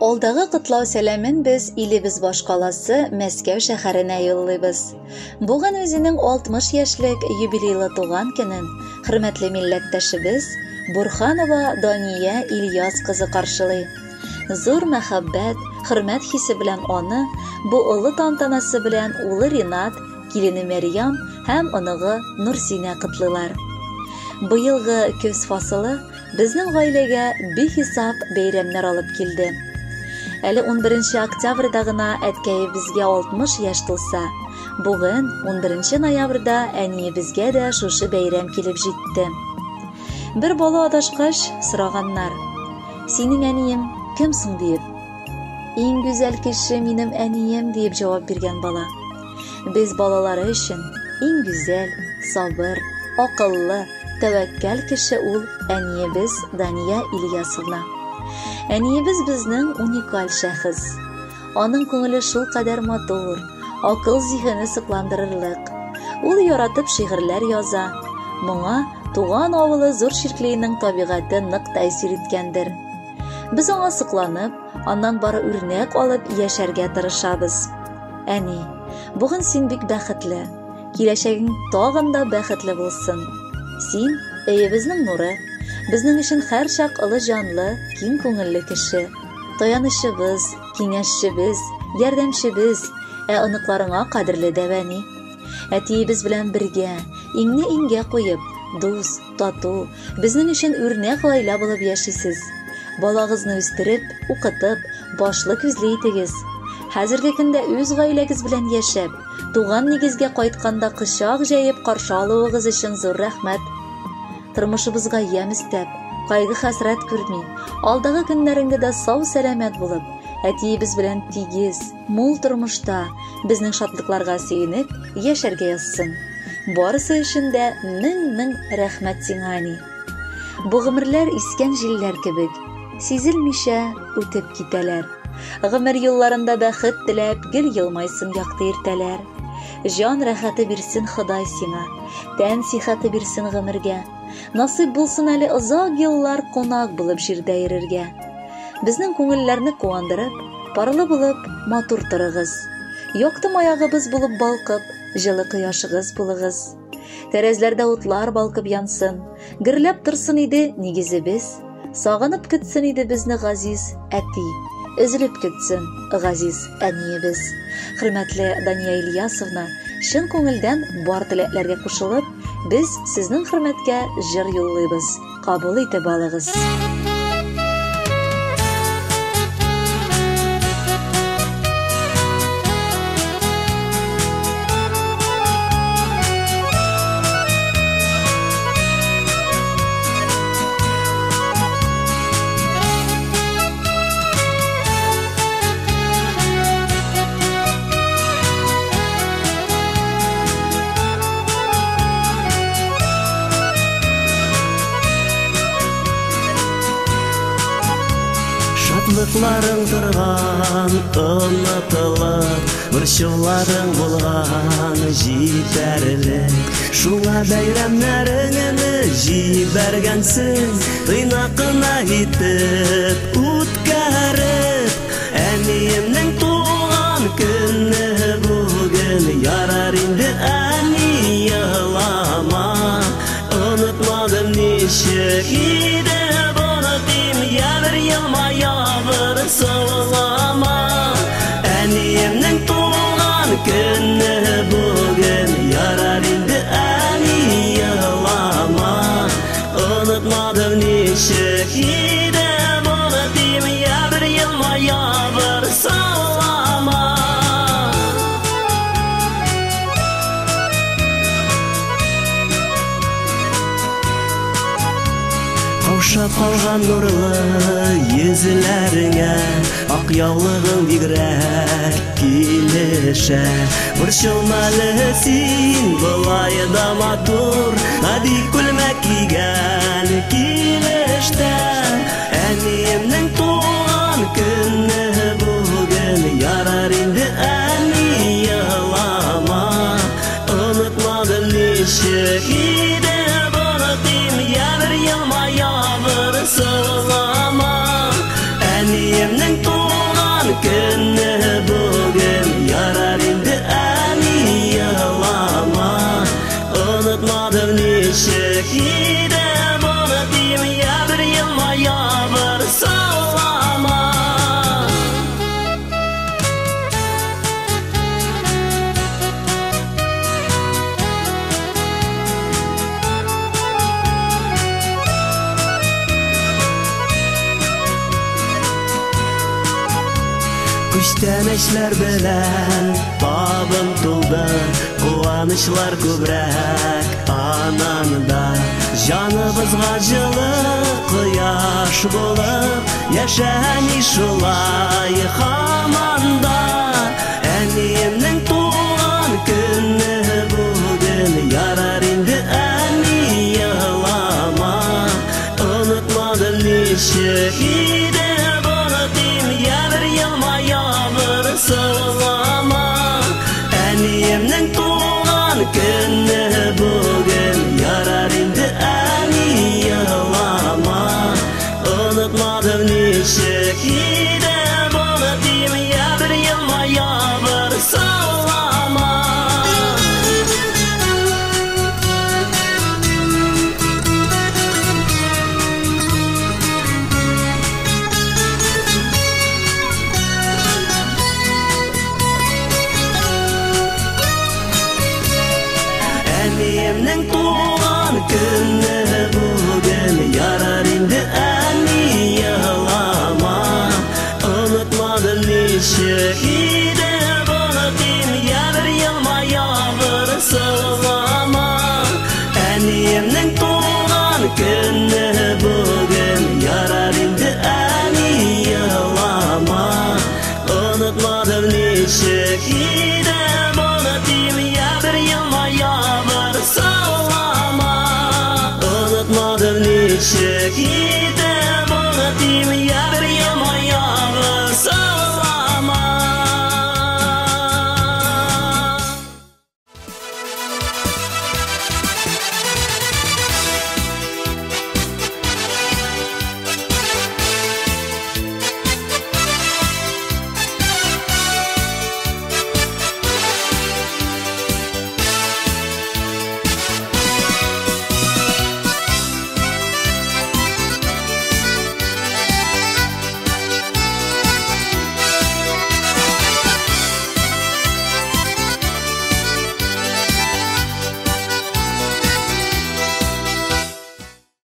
Алдагы кытлау сәламен без илебез башкаласы Мәскәү шәһәренә юллыйбыз. Бүген үзенең 60 яшьлек юбилейлы туган көнен хөрмәтле милләттәшебез Бурханова Дания Ильяс кызы каршылый. Зур мәхәббәт, хөрмәт хисе белән аны бу олы тантанасы белән улы Ринат, килене Мәрьям һәм оныгы Нурсинә кытлылар. Быелгы көз фасылы безнең гаиләгә бихисап бәйрәмнәр алып килде. Әле 11 октябрьдә гына әткәебезгә 60 яшь тулса, бүген 11 ноябрьдә әниебезгә дә шушы бәйрәм килеп җитте. Бер бала адашкач сораганнар: "Синең әниең кем соң?" дип. "Иң гүзәл кеше минем әнием" дип җавап биргән бала. Без балалары өчен иң гүзәл, сабыр, акыллы, тәвәккәл кеше ул әниебез Дания Ильясовна. Әниебез безнең уникаль шәхес. Аның күңеле шул кадәр матур, акыл зиһене сыкландырырлык. Ул яратып шигырьләр яза. Моңа туган авылы зур Ширклейнең табигате нык тәэсир иткәндер. Без аңа сокланып, аннан бары үрнәк алып яшәргә тырышабыз. Әни, бүген син бик бәхетле. Киләчәгең тагын да бәхетле булсын. Син өебезнең нуры. Безнең өчен һәр чак олы җанлы, киң күңелле кеше. Таянычыбыз, киңәшчебез, ярдәмчебез, оныкларыңа кадерле дәвәни. Әтиебез белән бергә, иңне иңгә куеп, дус, тату, безнең өчен үрнәк гаилә булып яшисез. Балагызны үстереп, укытып, башлы күзле итегез. Хәзерге көндә үз гаиләгез белән яшәп, туган нигезгә кайтканда кычак җәеп каршы алуыгыз өчен зур рәхмәт. Тормышыбызга ям истәп, кайгы-хәсрәт күрми, алдагы көннәреңдә дә сау-сәламәт булып, әтиебез белән тигез, мул тормышта безнең шатлыкларга сөенеп яшәргә язсын. Барысы өчен дә мең рәхмәт сиңа, әни. Бу гомерләр искән җилләр кебек, сизелмичә үтеп китәләр. Гомер юлларында бәхет теләп, гел елмайсын якты иртәләр. Җан рәхәте бирсен Ходай сиңа, тән сихәте бирсен гомергә. Насыйп булсын әле озак еллар кунак булып җирдә йөрергә. Безнең күңелләрне куандырып, парлы булып, матур торыгыз. Якты маягыбыз булып балкып, җылы кояшыгыз булыгыз. Тәрәзләрдә утлар балкып янсын, гөрләп торсын иде нигезебез. Сагынып көтсен иде безне газиз әти, өзелеп көтсен газиз әниебез. Хөрмәтле Дания Ильясовна, чын күңелдән бар теләкләргә кушылып, без сезнең хөрмәткә җыр юллыйбыз. Кабул итеп алыгыз. Шатлыкларың торган, онытылып, борчуларың булган җитәрлек. Шуңа бәйрәмнәреңне җибәргәнсең, тыйнакына итеп үткәреп. Әниемнең туган көне бүген, ярар инде әни елама. Онытмадым ничек иде Yağmur sağlama. Әниемнең туган көне бүген, ярар инде әни елама. Онытмадым ничек иде буны дим, ябыр елма, ябыр саулама. Каушап калган нурлы йөзләреңә, ак яулыгың бигрәк килешә. Борчылмалы син болай да матур, нади күлмәк кигән килештә. Әниемнең туган көне бүген, ярар инде әни елама. Онытмадым ничек иде буны дим, ябыр елма, ябыр саулама. Әниемнең туган Күчтәнешләр белән табын тулды, куанычлар күбрәк ананда. Җаныбызга җылы кояш булып, яшәми шулай һаманда. Әниемнең туган көне бүген, ярар инде әни елама. Онытмадым ничек иде буны дим, ябыр елмая бер сылама. Әниемнең туган көне бүген, ярар инде әни елама. Онытмадым ничек иде буны дим, ябыр елмая бер сылама. Әниемнең туган көне бүген, ярар инде әни елама. Онытмадым ничек иде буны дим, ябыр елмая бер сылама. Әниемнең туган көне бүген, ярар инде әни елама. Онытмадым ничек иде буны дим, ябыр елмая бер сылама. Unutmadım nичек